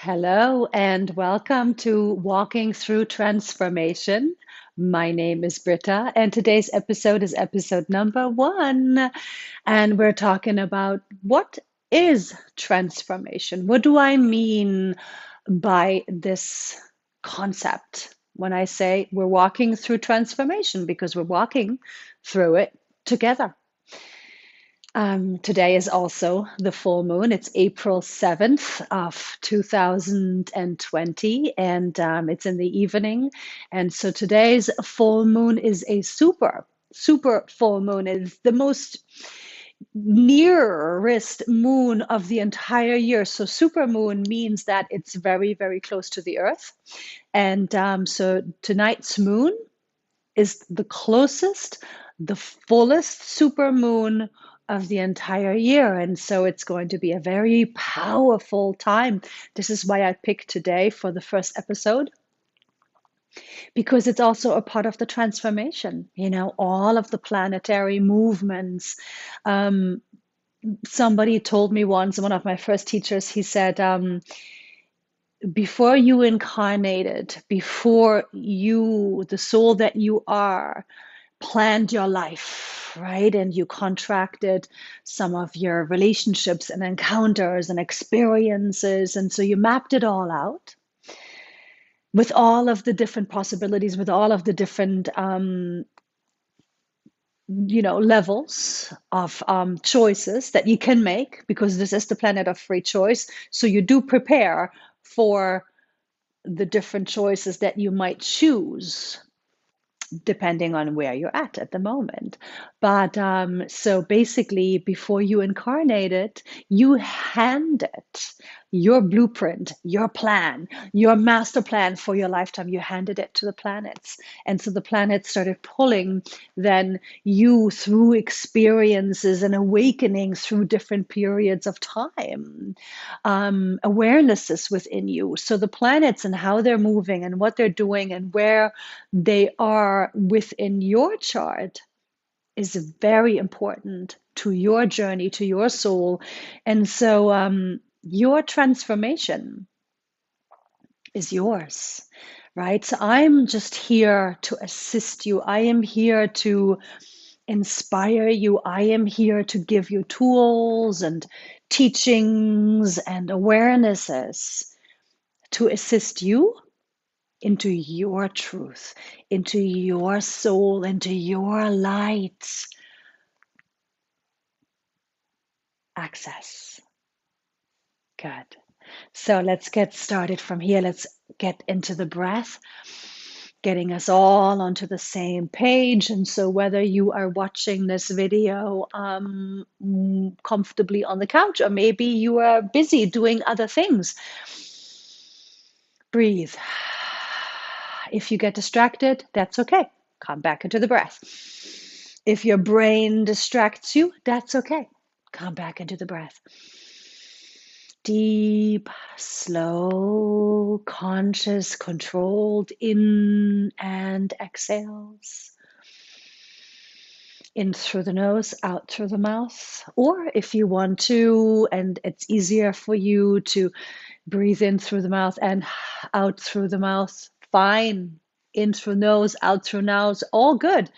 Hello and welcome to Walking Through Transformation. My name is Britta, and today's episode is episode number 1. And we're talking about what is transformation? What do I mean by this concept when I say we're walking through transformation? Because we're walking through it together. Today is also the full moon. It's April 7th of 2020, and it's in the evening. And so today's full moon is a super full moon. It's the most nearest moon of the entire year. So super moon means that it's very close to the earth. And so tonight's moon is the closest, the fullest super moon of the entire year. And so it's going to be a very powerful time. This is why I picked today for the first episode, because it's also a part of the transformation, all of the planetary movements. Um, Somebody told me once, one of my first teachers, he said, before you incarnated, before you, the soul that you are, planned your life, right? And you contracted some of your relationships and encounters and experiences. And so you mapped it all out with all of the different possibilities, with all of the different, levels of choices that you can make, because this is the planet of free choice. So you do prepare for the different choices that you might choose depending on where you're at the moment. But so basically, before you incarnated, you handed your blueprint, your plan, your master plan for your lifetime. You handed it to the planets. And so the planets started pulling then you through experiences and awakening through different periods of time, awarenesses within you. So the planets and how they're moving and what they're doing and where they are within your chart is very important to your journey, to your soul. And so your transformation is yours, right? So I'm just here to assist you. I am here to inspire you. I am here to give you tools and teachings and awarenesses to assist you into your truth, into your soul, into your light access. Good. So let's get started from here. Let's get into the breath, getting us all onto the same page. And so whether you are watching this video comfortably on the couch, or maybe you are busy doing other things, breathe. If you get distracted, that's okay. Come back into the breath. If your brain distracts you, that's okay. Come back into the breath. Deep, slow, conscious, controlled in and exhales. In through the nose, out through the mouth. Or if you want to, and it's easier for you to breathe in through the mouth and out through the mouth, fine. In through nose, out through nose, all good.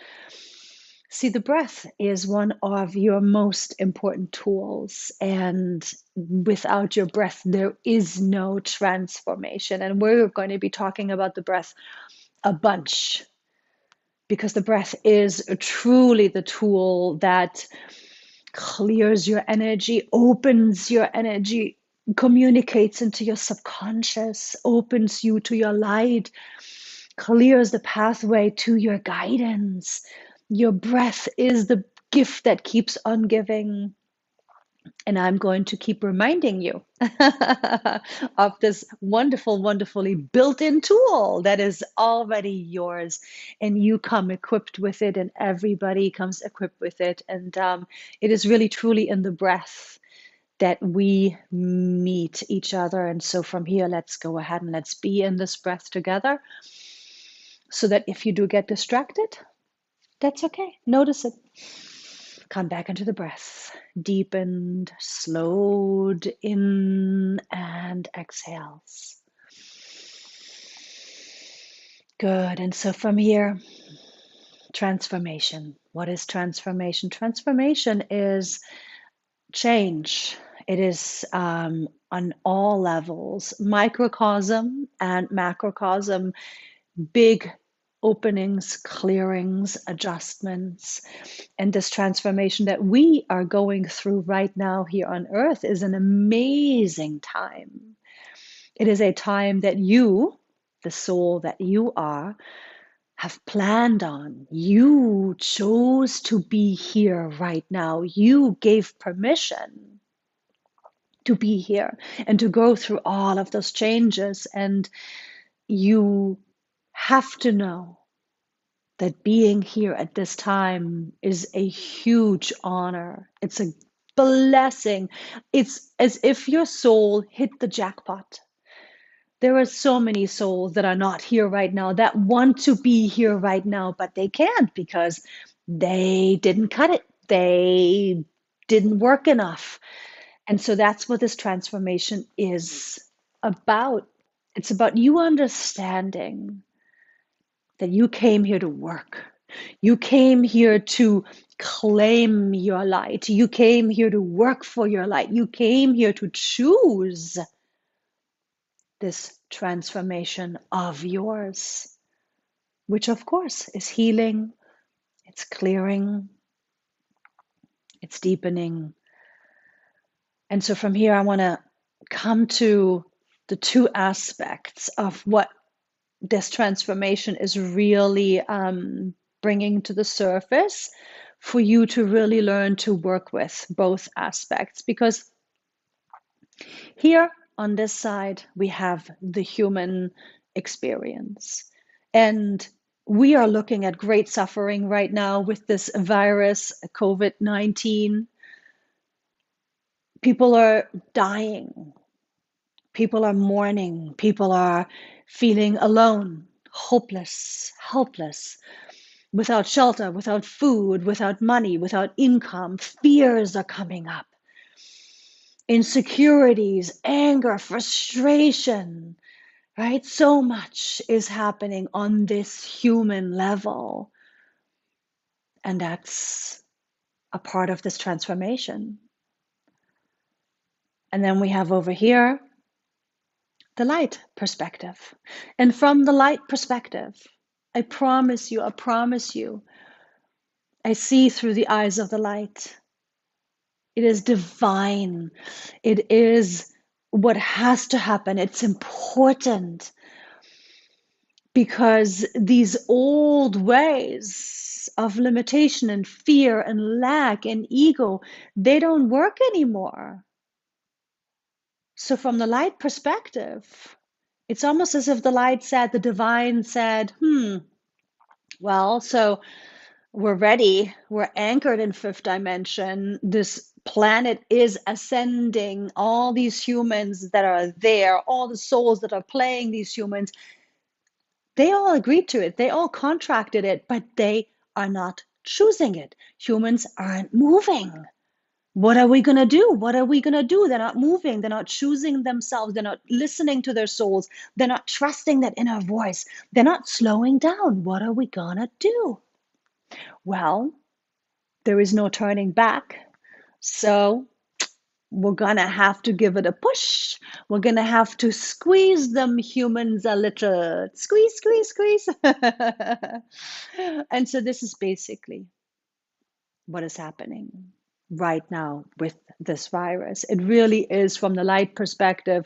See, the breath is one of your most important tools. And without your breath, there is no transformation. And we're going to be talking about the breath a bunch, because the breath is truly the tool that clears your energy, opens your energy, communicates into your subconscious, opens you to your light, clears the pathway to your guidance. Your breath is the gift that keeps on giving. And I'm going to keep reminding you of this wonderfully built-in tool that is already yours. And you come equipped with it, and everybody comes equipped with it. And it is really, truly in the breath that we meet each other. And so from here, let's go ahead and let's be in this breath together, so that if you do get distracted, that's okay. Notice it. Come back into the breath. Deepened, slowed in and exhales. Good. And so from here, transformation. What is transformation? Transformation is change. It is on all levels, microcosm and macrocosm, big openings, clearings, adjustments. And this transformation that we are going through right now here on earth is an amazing time. It is a time that you, the soul that you are, have planned on. You chose to be here right now. You gave permission to be here and to go through all of those changes. And you have to know that being here at this time is a huge honor. It's a blessing. It's as if your soul hit the jackpot. There are so many souls that are not here right now that want to be here right now, but they can't because they didn't cut it. They didn't work enough. And so that's what this transformation is about. It's about you understanding that you came here to work. You came here to claim your light. You came here to work for your light. You came here to choose this transformation of yours, which of course is healing, it's clearing, it's deepening. And so from here, I want to come to the two aspects of what this transformation is really bringing to the surface for you to really learn to work with both aspects. Because here on this side, we have the human experience. And we are looking at great suffering right now with this virus, COVID-19. People are dying. People are mourning. People are feeling alone, hopeless, helpless, without shelter, without food, without money, without income. Fears are coming up. Insecurities, anger, frustration, right? So much is happening on this human level. And that's a part of this transformation. And then we have over here the light perspective. And from the light perspective, I promise you, I see through the eyes of the light. It is divine. It is what has to happen. It's important because these old ways of limitation and fear and lack and ego, they don't work anymore. So from the light perspective, it's almost as if the light said, the divine said, well, so we're ready. We're anchored in fifth dimension. This planet is ascending. All these humans that are there, all the souls that are playing these humans, they all agreed to it. They all contracted it, but they are not choosing it. Humans aren't moving. What are we going to do? What are we going to do? They're not moving. They're not choosing themselves. They're not listening to their souls. They're not trusting that inner voice. They're not slowing down. What are we going to do? Well, there is no turning back. So we're going to have to give it a push. We're going to have to squeeze them humans a little. Squeeze, squeeze, squeeze. And so this is basically what is happening right now with this virus. It really is, from the light perspective,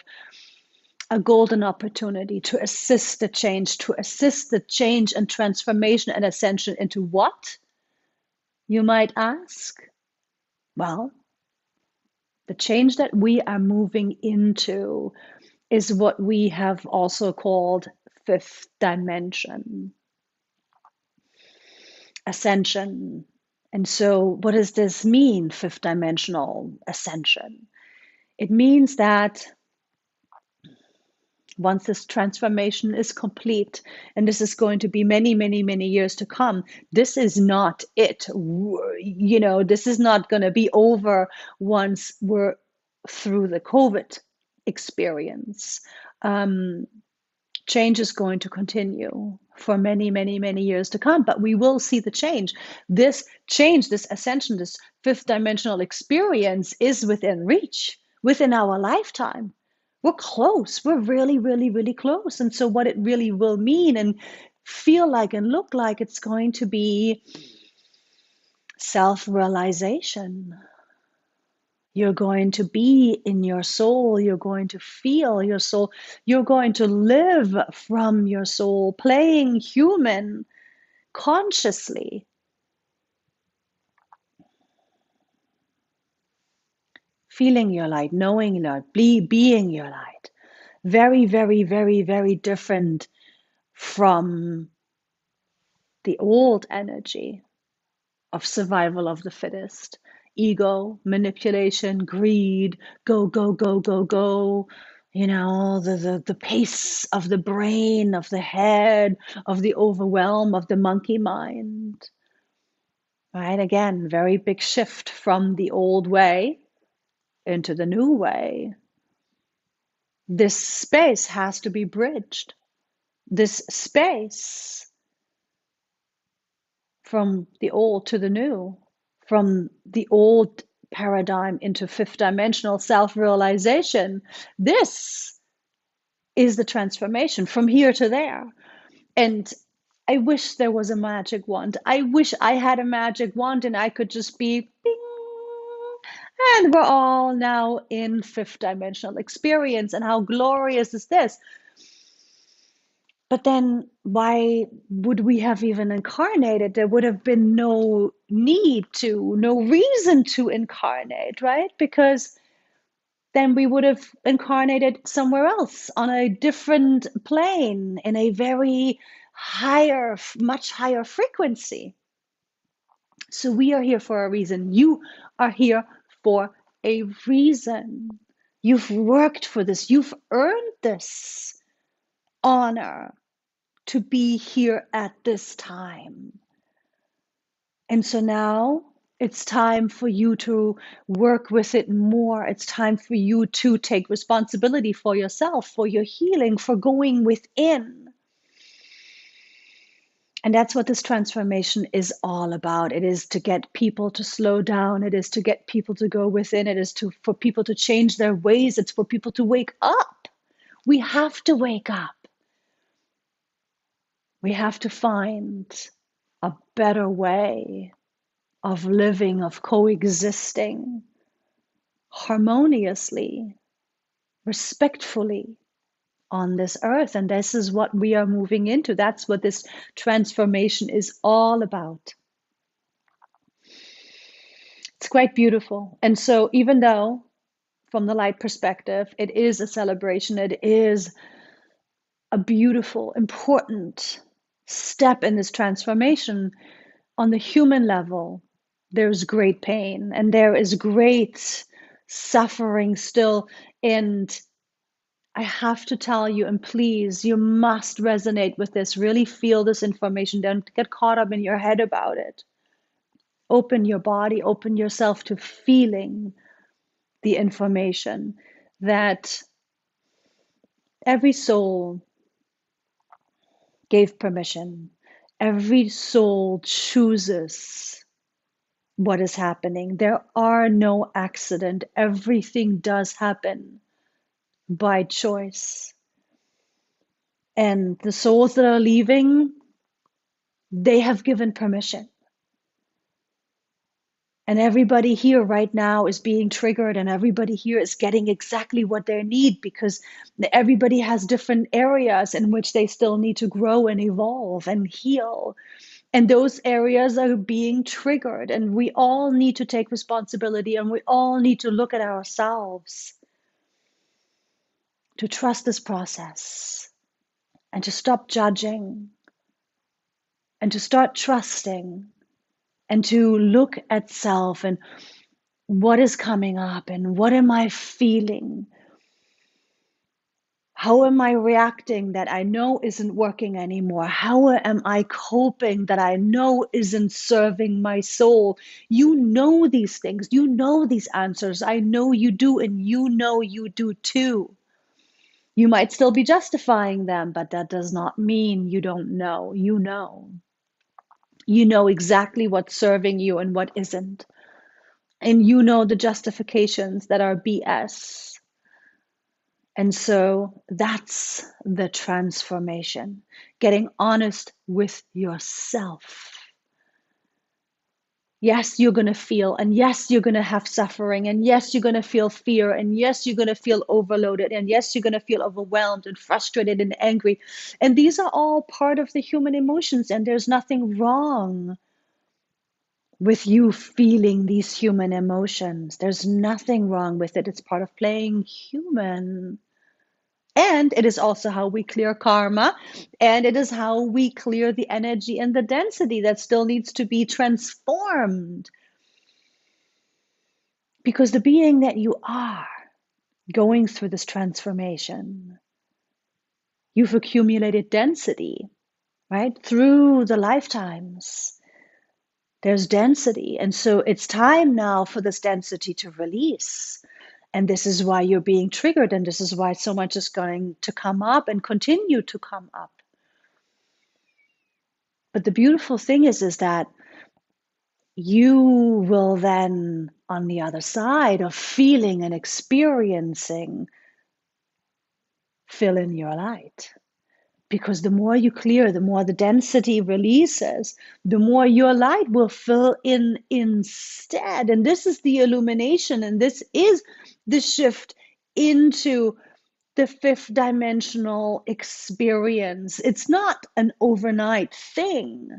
a golden opportunity to assist the change and transformation and ascension into what? You might ask. Well, the change that we are moving into is what we have also called fifth dimension, ascension. And so what does this mean, fifth dimensional ascension? It means that once this transformation is complete, and this is going to be many, many, many years to come, this is not it. You know, this is not going to be over once we're through the COVID. experience. Um, Change is going to continue for many, many, many years to come, but we will see the change. This change, this ascension, this fifth dimensional experience is within reach, within our lifetime. We're close. We're really, really, really close. And so, what it really will mean and feel like and look like, it's going to be self realization. You're going to be in your soul. You're going to feel your soul. You're going to live from your soul, playing human consciously. Feeling your light, knowing your light, being your light. Very, very, very, very different from the old energy of survival of the fittest. Ego, manipulation, greed, go, go, go, go, go. You know, the pace of the brain, of the head, of the overwhelm, of the monkey mind. Right? Again, very big shift from the old way into the new way. This space has to be bridged. This space from the old to the new, from the old paradigm into fifth dimensional self realization. This is the transformation from here to there. And I wish there was a magic wand. I wish I had a magic wand and I could just be bing, and we're all now in fifth dimensional experience. And how glorious is this? But then why would we have even incarnated? There would have been no need to, no reason to incarnate, right? Because then we would have incarnated somewhere else on a different plane in a very higher, much higher frequency. So we are here for a reason. You are here for a reason. You've worked for this. You've earned this honor to be here at this time. And so now it's time for you to work with it more. It's time for you to take responsibility for yourself, for your healing, for going within. And that's what this transformation is all about. It is to get people to slow down. It is to get people to go within. It is for people to change their ways. It's for people to wake up. We have to wake up. We have to find a better way of living, of coexisting harmoniously, respectfully on this earth. And this is what we are moving into. That's what this transformation is all about. It's quite beautiful. And so even though from the light perspective, it is a celebration, it is a beautiful, important step in this transformation, on the human level, there's great pain and there is great suffering still. And I have to tell you, and please, you must resonate with this, really feel this information. Don't get caught up in your head about it. Open your body, open yourself to feeling the information that every soul gave permission. Every soul chooses what is happening. There are no accidents. Everything does happen by choice. And the souls that are leaving, they have given permission. And everybody here right now is being triggered, and everybody here is getting exactly what they need, because everybody has different areas in which they still need to grow and evolve and heal. And those areas are being triggered, and we all need to take responsibility, and we all need to look at ourselves, to trust this process, and to stop judging, and to start trusting, and to look at self and what is coming up and what am I feeling? How am I reacting that I know isn't working anymore? How am I coping that I know isn't serving my soul? You know these things. You know these answers. I know you do, and you know you do too. You might still be justifying them, but that does not mean you don't know. You know. You know exactly what's serving you and what isn't. And you know the justifications that are BS. And so that's the transformation, getting honest with yourself. Yes, you're going to feel, and yes, you're going to have suffering, and yes, you're going to feel fear, and yes, you're going to feel overloaded, and yes, you're going to feel overwhelmed and frustrated and angry. And these are all part of the human emotions, and there's nothing wrong with you feeling these human emotions. There's nothing wrong with it. It's part of playing human. And it is also how we clear karma, and it is how we clear the energy and the density that still needs to be transformed. Because the being that you are going through this transformation, you've accumulated density, right? Through the lifetimes, there's density. And so it's time now for this density to release. And this is why you're being triggered. And this is why so much is going to come up and continue to come up. But the beautiful thing is that you will then, on the other side of feeling and experiencing, fill in your light. Because the more you clear, the more the density releases, the more your light will fill in instead. And this is the illumination, and this is the shift into the fifth dimensional experience. It's not an overnight thing,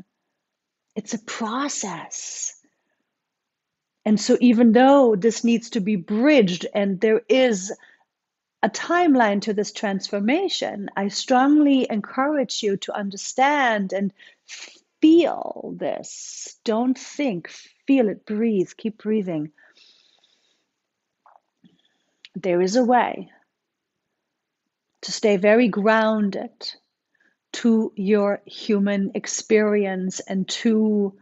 it's a process. And so, even though this needs to be bridged and there is a timeline to this transformation, I strongly encourage you to understand and feel this. Don't think, feel it, breathe, keep breathing. There is a way to stay very grounded to your human experience and to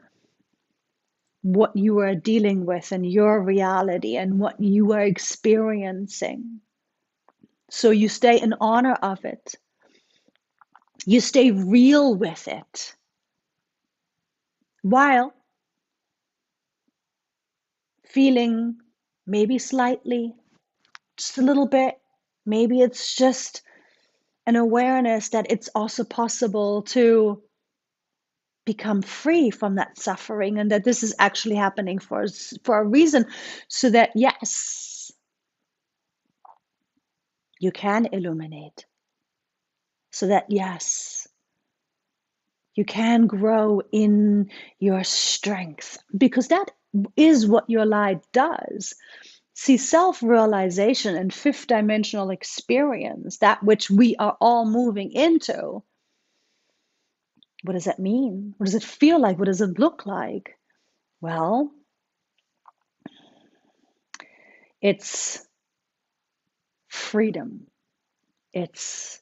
what you are dealing with and your reality and what you are experiencing. So you stay in honor of it. You stay real with it. While feeling maybe slightly, just a little bit, maybe it's just an awareness that it's also possible to become free from that suffering and that this is actually happening for a reason, so that yes, you can illuminate, so that yes, you can grow in your strength, because that is what your light does. See, self-realization and fifth dimensional experience, that which we are all moving into, what does that mean? What does it feel like? What does it look like? Well, it's freedom. It's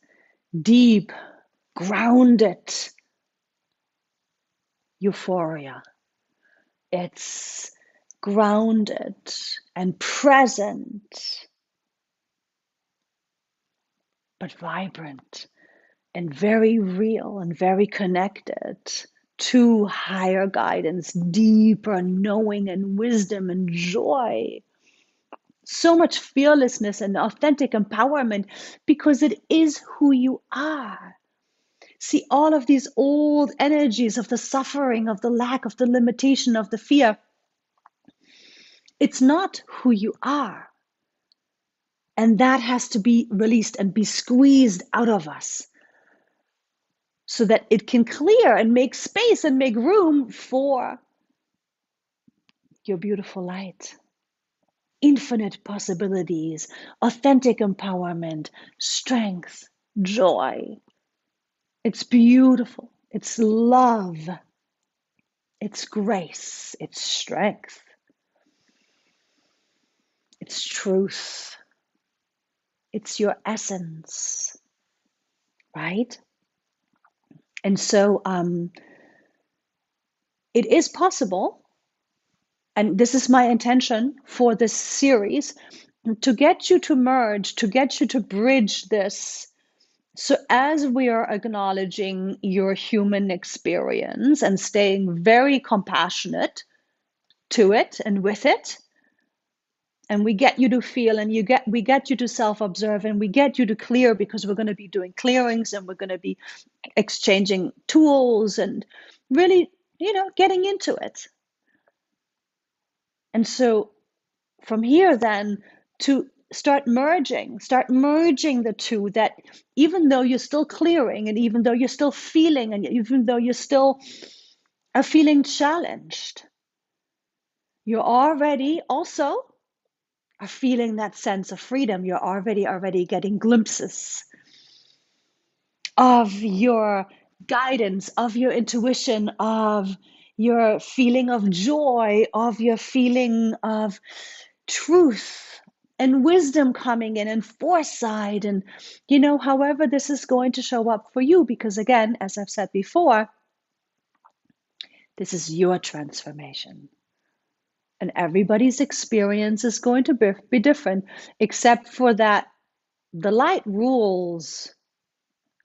deep, grounded euphoria. It's grounded and present, but vibrant and very real and very connected to higher guidance, deeper knowing and wisdom and joy. So much fearlessness and authentic empowerment, because it is who you are. See, all of these old energies of the suffering, of the lack, of the limitation, of the fear, it's not who you are. And that has to be released and be squeezed out of us, so that it can clear and make space and make room for your beautiful light. Infinite possibilities, authentic empowerment, strength, joy. It's beautiful. It's love. It's grace. It's strength. It's truth. It's your essence, right? And so it is possible, and this is my intention for this series, to get you to merge, to get you to bridge this. So, as we are acknowledging your human experience and staying very compassionate to it and with it, and we get you to feel, and we get you to self-observe, and we get you to clear, because we're going to be doing clearings, and we're going to be exchanging tools and really, getting into it. And so from here then, to start merging the two, that even though you're still clearing, and even though you're still feeling, and even though you still are feeling challenged, you're already also are feeling that sense of freedom. You're already getting glimpses of your guidance, of your intuition, of your feeling of joy, of your feeling of truth and wisdom coming in, and foresight, and however this is going to show up for you, because again, as I've said before, this is your transformation. And everybody's experience is going to be different, except for that the light rules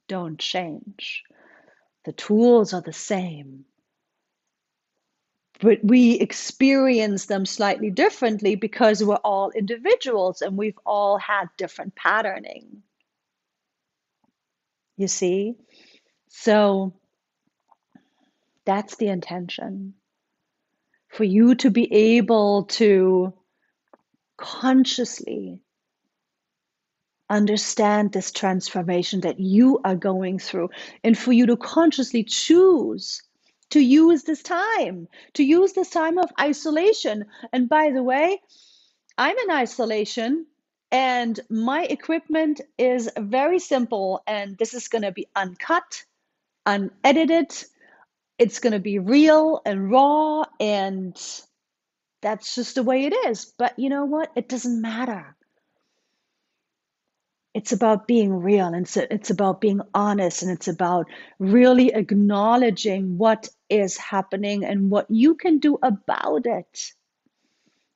don't change. The tools are the same, but we experience them slightly differently because we're all individuals and we've all had different patterning. You see? So that's the intention, for you to be able to consciously understand this transformation that you are going through, and for you to consciously choose to use this time, of isolation. And by the way, I'm in isolation, and my equipment is very simple, and this is going to be uncut, unedited. It's going to be real and raw, and that's just the way it is. But you know what? It doesn't matter. It's about being real, and it's about being honest, and it's about really acknowledging what is happening and what you can do about it.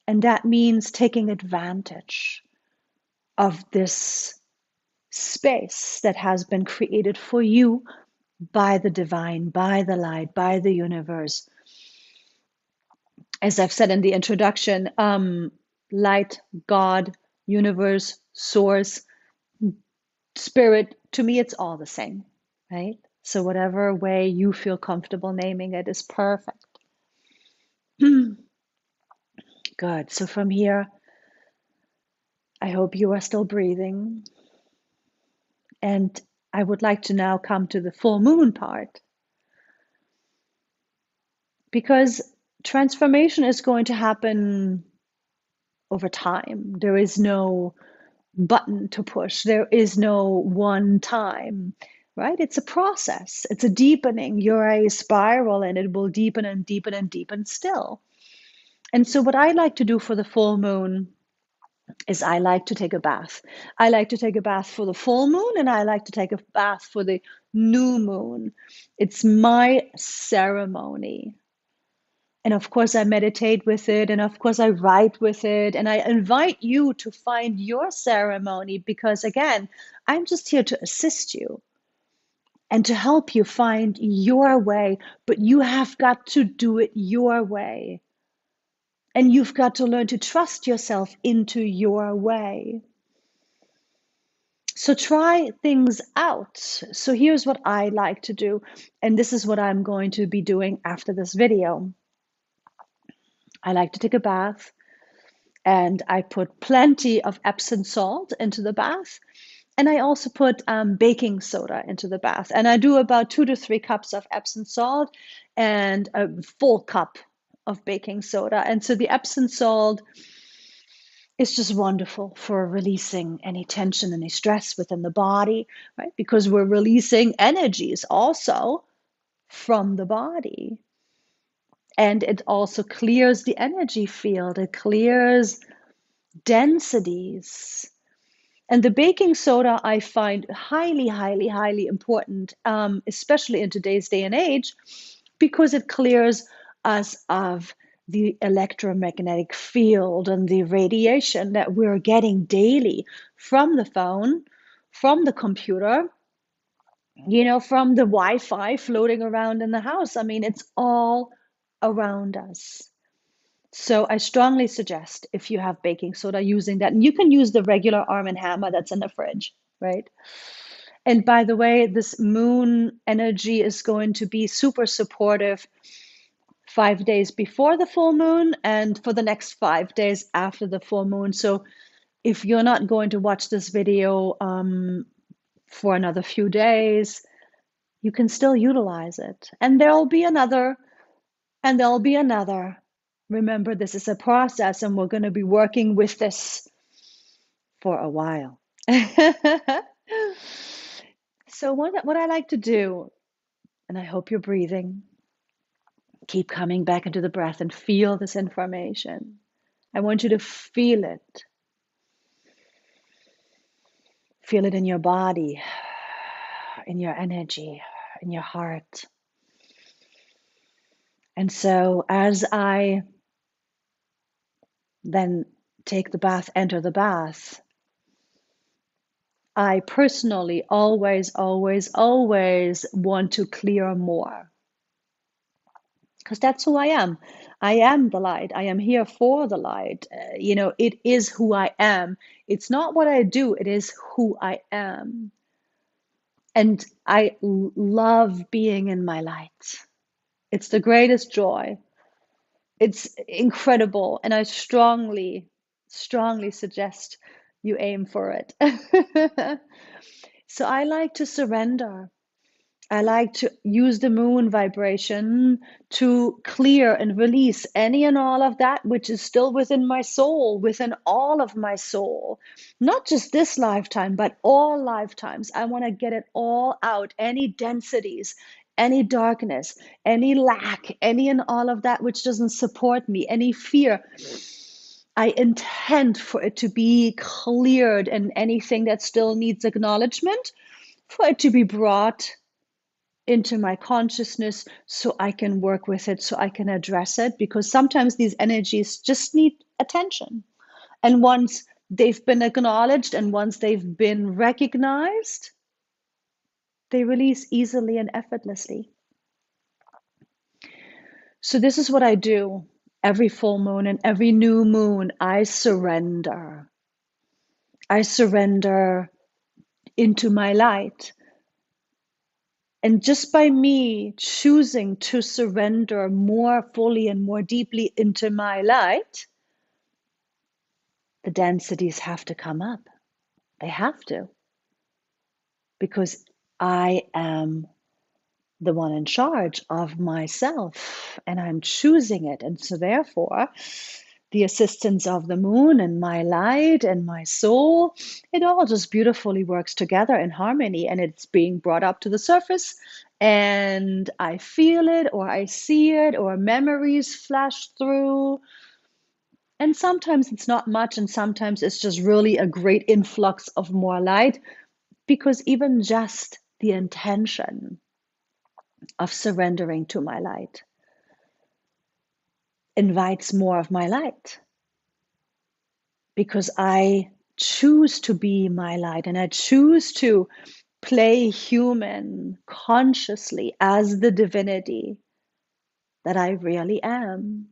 And that means taking advantage of this space that has been created for you by the divine, by the light, by the universe. As I've said in the introduction, light, God, universe, source, spirit, to me, it's all the same, right? So whatever way you feel comfortable naming it is perfect. Good. So from here, I hope you are still breathing. And I would like to now come to the full moon part, because transformation is going to happen over time. There is no button to push. There is no one time, right? It's a process. It's a deepening. You're a spiral, and it will deepen and deepen and deepen still. And so what I like to do for the full moon is I like to take a bath. I like to take a bath for the full moon, and I like to take a bath for the new moon. It's my ceremony. And of course, I meditate with it, and of course, I write with it. And I invite you to find your ceremony, because again, I'm just here to assist you and to help you find your way, but you have got to do it your way. And you've got to learn to trust yourself into your way. So try things out. So here's what I like to do, and this is what I'm going to be doing after this video. I like to take a bath, and I put plenty of Epsom salt into the bath. And I also put baking soda into the bath. And I do about 2 to 3 cups of Epsom salt and a full cup of baking soda. And so the Epsom salt is just wonderful for releasing any tension, any stress within the body, right? Because we're releasing energies also from the body. And it also clears the energy field. It clears densities. And the baking soda I find highly, highly, highly important, especially in today's day and age, because it clears us of the electromagnetic field and the radiation that we're getting daily from the phone, from the computer, from the Wi-Fi floating around in the house. I mean, it's all around us. So I strongly suggest, if you have baking soda, using that. And you can use the regular Arm& Hammer that's in the fridge, right? And by the way, this moon energy is going to be super supportive 5 days before the full moon and for the next 5 days after the full moon. So if you're not going to watch this video for another few days, you can still utilize it. And there'll be another, and there'll be another. Remember, this is a process, and we're going to be working with this for a while. So what I like to do, and I hope you're breathing, keep coming back into the breath and feel this information. I want you to feel it. Feel it in your body, in your energy, in your heart. And so as I then take the bath, enter the bath, I personally always, always, always want to clear more. Because that's who I am. I am the light. I am here for the light. It is who I am. It's not what I do, it is who I am. And I love being in my light. It's the greatest joy. It's incredible. And I strongly, strongly suggest you aim for it. So I like to surrender. I like to use the moon vibration to clear and release any and all of that which is still within my soul, within all of my soul. Not just this lifetime, but all lifetimes. I want to get it all out. Any densities, any darkness, any lack, any and all of that which doesn't support me, any fear. I intend for it to be cleared, and anything that still needs acknowledgement, for it to be brought into my consciousness so I can work with it, so I can address it, because sometimes these energies just need attention. And once they've been acknowledged and once they've been recognized, they release easily and effortlessly. So this is what I do every full moon and every new moon. I surrender. I surrender into my light. And just by me choosing to surrender more fully and more deeply into my light, the densities have to come up. They have to. Because I am the one in charge of myself and I'm choosing it. And so therefore, the assistance of the moon and my light and my soul, it all just beautifully works together in harmony, and it's being brought up to the surface, and I feel it, or I see it, or memories flash through. And sometimes it's not much, and sometimes it's just really a great influx of more light, because even just the intention of surrendering to my light invites more of my light, because I choose to be my light and I choose to play human consciously as the divinity that I really am.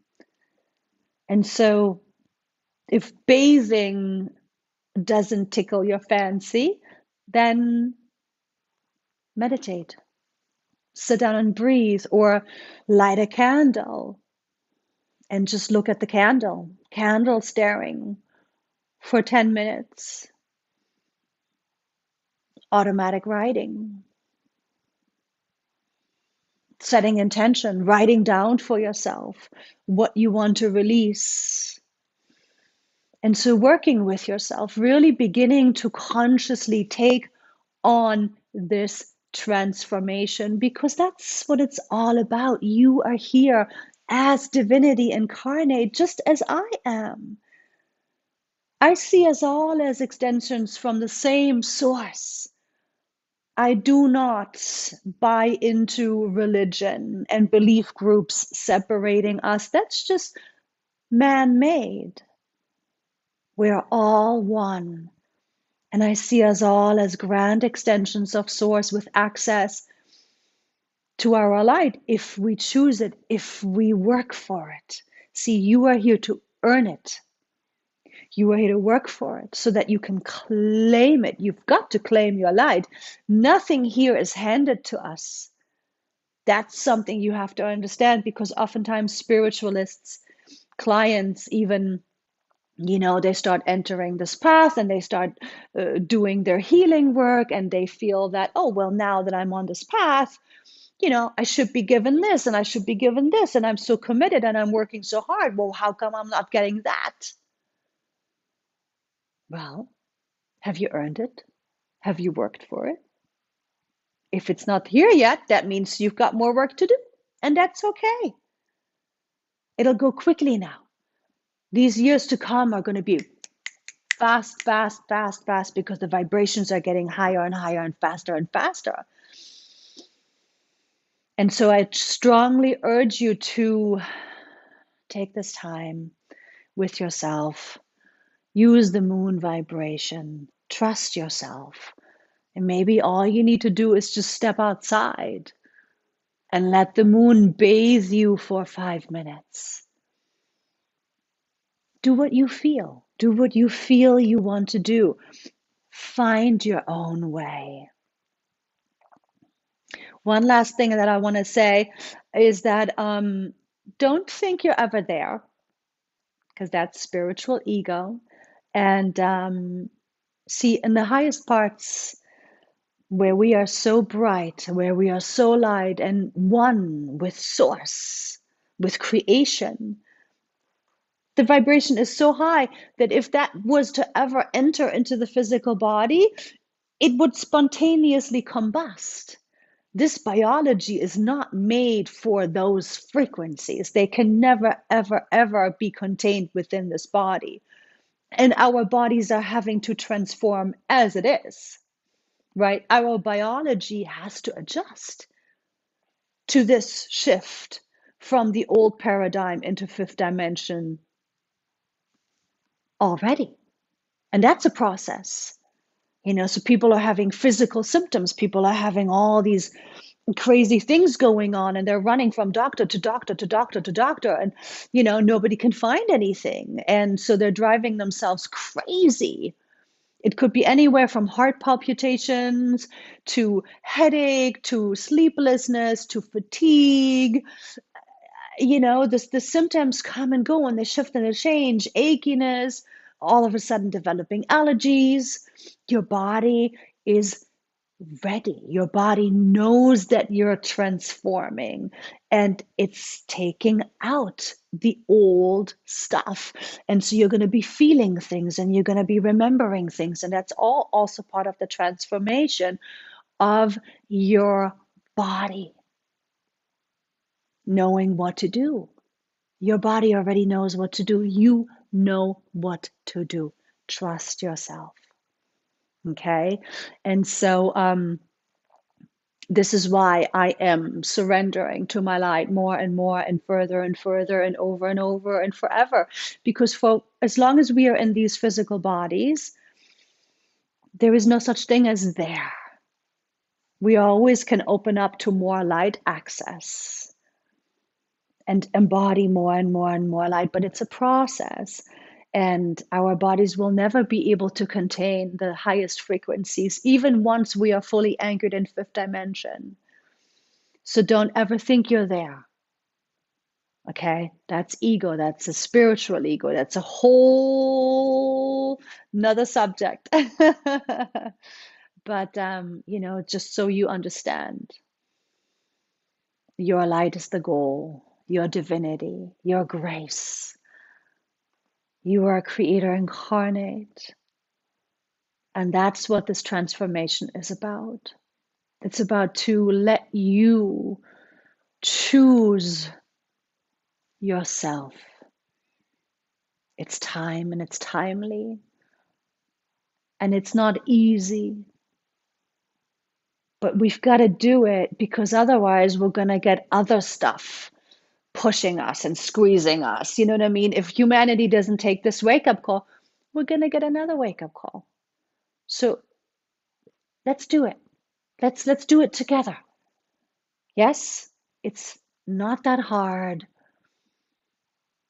And so if bathing doesn't tickle your fancy, then meditate, sit down and breathe, or light a candle and just look at the candle staring for 10 minutes. Automatic writing, setting intention, writing down for yourself what you want to release. And so working with yourself, really beginning to consciously take on this transformation, because that's what it's all about. You are here as divinity incarnate, just as I am. I see us all as extensions from the same source. I do not buy into religion and belief groups separating us. That's just man made. We're all one. And I see us all as grand extensions of Source with access to our light if we choose it, if we work for it. See, you are here to earn it. You are here to work for it so that you can claim it. You've got to claim your light. Nothing here is handed to us. That's something you have to understand, because oftentimes spiritualists, clients, even, they start entering this path and they start doing their healing work, and they feel that, oh, well, now that I'm on this path, I should be given this and I should be given this, and I'm so committed and I'm working so hard. Well, how come I'm not getting that? Well, have you earned it? Have you worked for it? If it's not here yet, that means you've got more work to do, and that's okay. It'll go quickly now. These years to come are going to be fast, fast, fast, fast, because the vibrations are getting higher and higher and faster and faster. And so I strongly urge you to take this time with yourself. Use the moon vibration. Trust yourself. And maybe all you need to do is just step outside and let the moon bathe you for 5 minutes. Do what you feel. Do what you feel you want to do. Find your own way. One last thing that I want to say is that don't think you're ever there, because that's spiritual ego. And see, in the highest parts, where we are so bright, where we are so light and one with Source, with creation, the vibration is so high that if that was to ever enter into the physical body, it would spontaneously combust. This biology is not made for those frequencies. They can never, ever, ever be contained within this body. And our bodies are having to transform as it is, right? Our biology has to adjust to this shift from the old paradigm into fifth dimension already. And that's a process. So people are having physical symptoms. People are having all these crazy things going on, and they're running from doctor to doctor to doctor to doctor, and nobody can find anything, and so they're driving themselves crazy. It could be anywhere from heart palpitations to headache to sleeplessness to fatigue. The symptoms come and go, and they shift and they change. Achiness, all of a sudden developing allergies. Your body is ready. Your body knows that you're transforming, and it's taking out the old stuff. And so you're going to be feeling things and you're going to be remembering things. And that's all also part of the transformation of your body knowing what to do. Your body already knows what to do. You know what to do. Trust yourself. Okay. And so, this is why I am surrendering to my light more and more and further and further and over and forever. Because for as long as we are in these physical bodies, there is no such thing as there. We always can open up to more light access and embody more and more and more light, but it's a process. And our bodies will never be able to contain the highest frequencies, even once we are fully anchored in fifth dimension. So don't ever think you're there. Okay, that's ego. That's a spiritual ego. That's a whole another subject. But just so you understand, your light is the goal, your divinity, your grace. You are a creator incarnate. And that's what this transformation is about. It's about to let you choose yourself. It's time and it's timely. And it's not easy. But we've got to do it because otherwise we're going to get other stuff pushing us and squeezing us. You know what I mean? If humanity doesn't take this wake up call, we're going to get another wake up call. So let's do it. Let's do it together. Yes, it's not that hard.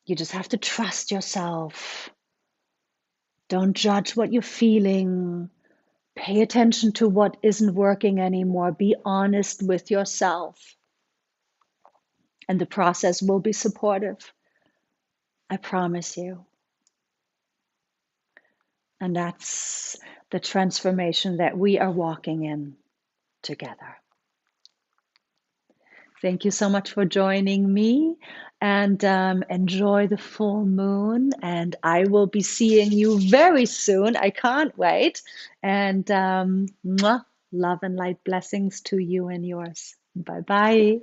You just have to trust yourself. Don't judge what you're feeling. Pay attention to what isn't working anymore. Be honest with yourself. And the process will be supportive. I promise you. And that's the transformation that we are walking in together. Thank you so much for joining me, and enjoy the full moon. And I will be seeing you very soon. I can't wait. And mwah, love and light blessings to you and yours. Bye bye.